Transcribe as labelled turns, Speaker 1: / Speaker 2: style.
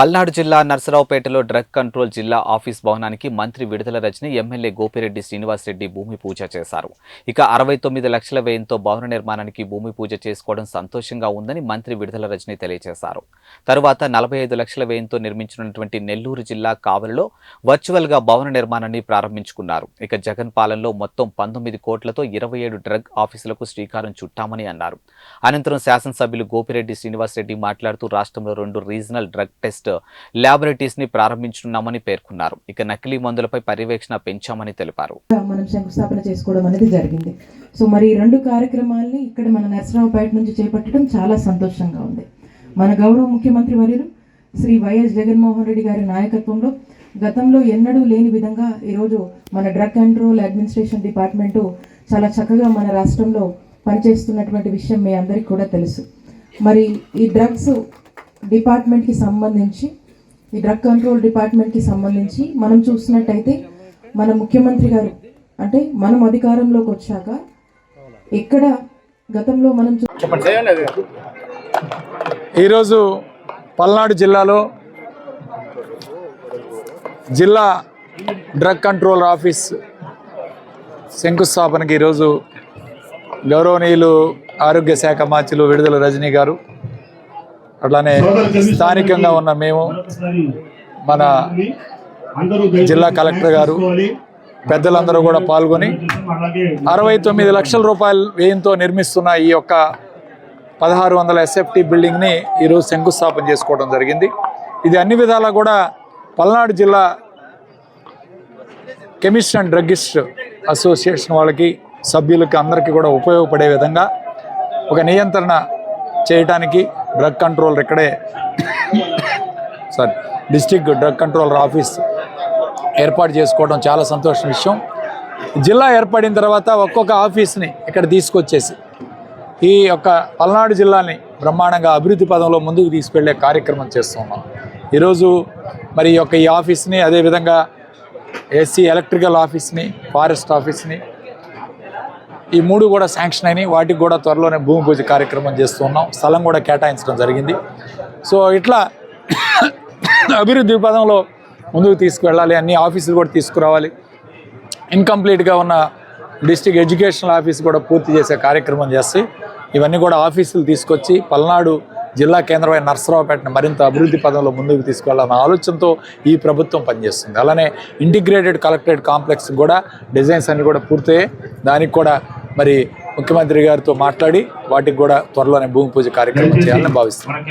Speaker 1: పల్నాడు జిల్లా నర్సరావుపేటలో drug control జిల్లా office భవనానికి మంత్రి విడుదల రజని ఎమ్మెల్యే గోపిరెడ్డి శ్రీనివాసరెడ్డి భూమి పూజ చేశారు. ఇక 69 లక్షల వ్యయంతో భవన నిర్మాణానికి భూమి పూజ చేసుకోవడం సంతోషంగా ఉందని మంత్రి విడుదల రజని తెలియజేశారు. తరువాత 45 లక్షల వ్యయంతో నిర్మించినటువంటి నెల్లూరు జిల్లా కావలిలో వర్చువల్ గా భవన నిర్మాణాన్ని ప్రారంభించుకున్నారు. ఇక జగన్ పాలనలో మొత్తం 19 కోట్లతో 27 డ్రగ్ ఆఫీసులకు శ్రీకారం చుట్టామని అన్నారు. అనంతరం శాసనసభ్యులు గోపిరెడ్డి శ్రీనివాసరెడ్డి మాట్లాడుతూ రాష్ట్రంలో 2 రీజనల్ డ్రగ్ టెస్ట్ ల్యాబొరేటరీస్ ని ప్రారంభించున్నామని పేర్కొన్నారు. ఇక నకిలీ మందులపై పర్యవేక్షణ పెంచామని తెలిపారు.
Speaker 2: మనం శంకుస్థాపన చేసుకోవడం అనేది జరిగింది. సో మరి 2 కార్యక్రమాలని ఇక్కడ మన నర్సరావుపేట నుంచి చేపట్టడం చాలా సంతోషంగా ఉంది. మన గౌరవ ముఖ్యమంత్రి వర్యులు శ్రీ వైఎస్ జగన్మోహన్ రెడ్డి గారి నాయకత్వంలో గతంలో ఎన్నడూ లేని విధంగా ఈరోజు మన డ్రగ్ కంట్రోల్ అడ్మినిస్ట్రేషన్ డిపార్ట్మెంటు చాలా చక్కగా మన రాష్ట్రంలో పనిచేస్తున్నటువంటి విషయం మీ అందరికీ కూడా తెలుసు. మరి ఈ డ్రగ్స్ డిపార్ట్మెంట్కి సంబంధించి ఈ డ్రగ్ కంట్రోల్ డిపార్ట్మెంట్కి సంబంధించి మనం చూసినట్టయితే మన ముఖ్యమంత్రి గారు అంటే మనం అధికారంలోకి వచ్చాక ఎక్కడ గతంలో మనం
Speaker 3: ఈరోజు పల్నాడు జిల్లాలో జిల్లా డ్రగ్ కంట్రోల్ ఆఫీస్ శంకుస్థాపనకి ఈరోజు గౌరవనీయులు ఆరోగ్య శాఖ మంత్రులు విడుదల రజనీ గారు, అట్లానే స్థానికంగా ఉన్న మేము, మన జిల్లా కలెక్టర్ గారు, పెద్దలందరూ కూడా పాల్గొని 69 లక్షల రూపాయల వ్యయంతో నిర్మిస్తున్న ఈ యొక్క 1600 SFT బిల్డింగ్ని ఈరోజు శంకుస్థాపన చేసుకోవడం జరిగింది. ఇది అన్ని విధాలా కూడా పల్నాడు జిల్లా కెమిస్ట్ అండ్ డ్రగ్గిస్ట్ అసోసియేషన్ వాళ్ళకి, సభ్యులకి అందరికీ కూడా ఉపయోగపడే విధంగా ఒక నియంత్రణ చేయడానికి డ్రగ్ కంట్రోల్ ఇక్కడే డిస్ట్రిక్ట్ డ్రగ్ కంట్రోలర్ ఆఫీస్ ఏర్పాటు చేసుకోవడం చాలా సంతోషం విషయం. జిల్లా ఏర్పడిన తర్వాత ఒక్కొక్క ఆఫీస్ని ఇక్కడ తీసుకొచ్చేసి ఈ యొక్క పల్నాడు జిల్లాని బ్రహ్మాండంగా అభివృద్ధి పదంలో ముందుకు తీసుకెళ్లే కార్యక్రమం చేస్తున్నాం. ఈరోజు మరి ఈ ఆఫీస్ని, అదేవిధంగా ఎస్సీ ఎలక్ట్రికల్ ఆఫీస్ని, ఫారెస్ట్ ఆఫీస్ని, ఈ 3 కూడా శాంక్షన్ అయినాయి. వాటికి కూడా త్వరలోనే భూమి పూజ కార్యక్రమం చేస్తున్నాం. స్థలం కూడా కేటాయించడం జరిగింది. సో ఇట్లా అభివృద్ధి పదంలో ముందుకు తీసుకువెళ్ళాలి, అన్ని ఆఫీసులు కూడా తీసుకురావాలి. ఇన్కంప్లీట్గా ఉన్న డిస్ట్రిక్ట్ ఎడ్యుకేషనల్ ఆఫీస్ కూడా పూర్తి చేసే కార్యక్రమం చేసి ఇవన్నీ కూడా ఆఫీసులు తీసుకొచ్చి పల్నాడు జిల్లా కేంద్రమైన నర్సరావుపేటను మరింత అభివృద్ధి పదంలో ముందుకు తీసుకెళ్లాలన్న ఆలోచనతో ఈ ప్రభుత్వం పనిచేస్తుంది. అలానే ఇంటిగ్రేటెడ్ కలెక్టరేట్ కాంప్లెక్స్ కూడా డిజైన్స్ అన్ని కూడా పూర్తయ్యాయి. దానికి కూడా మరి ముఖ్యమంత్రి గారితో మాట్లాడి వాటికి కూడా త్వరలోనే భూమి పూజ కార్యక్రమం చేయాలని భావిస్తున్నాం.